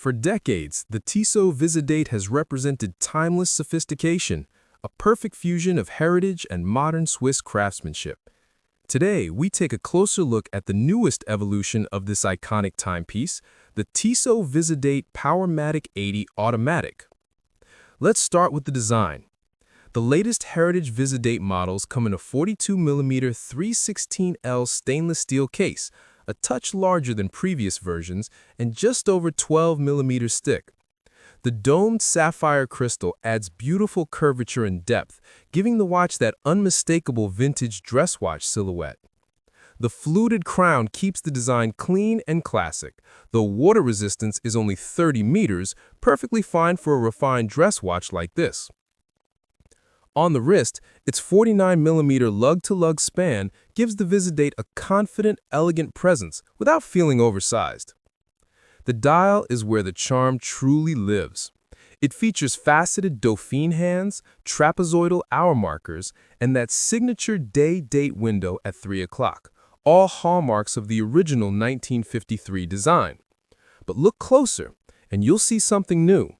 For decades, the Tissot Visodate has represented timeless sophistication, a perfect fusion of heritage and modern Swiss craftsmanship. Today, we take a closer look at the newest evolution of this iconic timepiece, the Tissot Visodate Powermatic 80 Automatic. Let's start with the design. The latest heritage Visodate models come in a 42mm 316L stainless steel case, a touch larger than previous versions, and just over 12mm thick. The domed sapphire crystal adds beautiful curvature and depth, giving the watch that unmistakable vintage dress watch silhouette. The fluted crown keeps the design clean and classic, though water resistance is only 30 meters, perfectly fine for a refined dress watch like this. On the wrist, its 49mm lug-to-lug span gives the Visodate a confident, elegant presence without feeling oversized. The dial is where the charm truly lives. It features faceted Dauphine hands, trapezoidal hour markers, and that signature day-date window at 3 o'clock, all hallmarks of the original 1953 design. But look closer, and you'll see something new.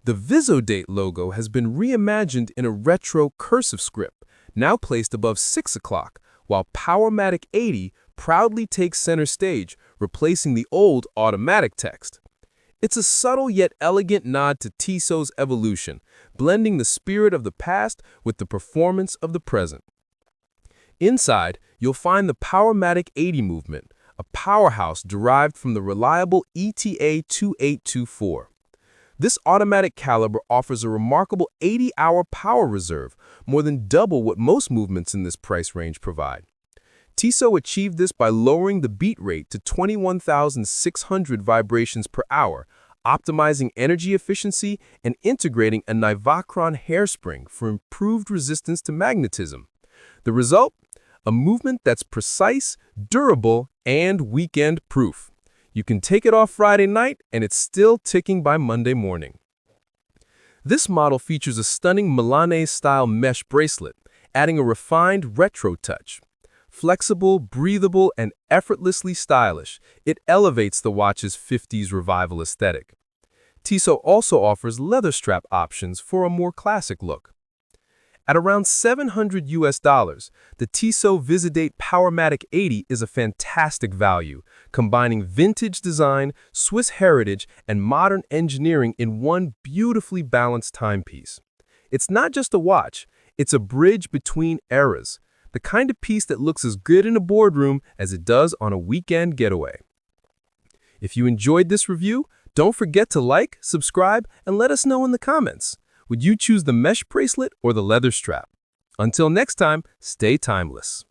The Visodate logo has been reimagined in a retro cursive script, now placed above 6 o'clock, while Powermatic 80 proudly takes center stage, replacing the old automatic text. It's a subtle yet elegant nod to Tissot's evolution, blending the spirit of the past with the performance of the present. Inside, you'll find the Powermatic 80 movement, a powerhouse derived from the reliable ETA 2824. This automatic caliber offers a remarkable 80-hour power reserve, more than double what most movements in this price range provide. Tissot achieved this by lowering the beat rate to 21,600 vibrations per hour, optimizing energy efficiency and integrating a Nivacron hairspring for improved resistance to magnetism. The result? A movement that's precise, durable, and weekend-proof. You can take it off Friday night, and it's still ticking by Monday morning. This model features a stunning Milanese-style mesh bracelet, adding a refined retro touch. Flexible, breathable, and effortlessly stylish, it elevates the watch's 50s revival aesthetic. Tissot also offers leather strap options for a more classic look. At around $700, the Tissot Visodate Powermatic 80 is a fantastic value, combining vintage design, Swiss heritage, and modern engineering in one beautifully balanced timepiece. It's not just a watch, it's a bridge between eras, the kind of piece that looks as good in a boardroom as it does on a weekend getaway. If you enjoyed this review, don't forget to like, subscribe, and let us know in the comments. Would you choose the mesh bracelet or the leather strap? Until next time, stay timeless.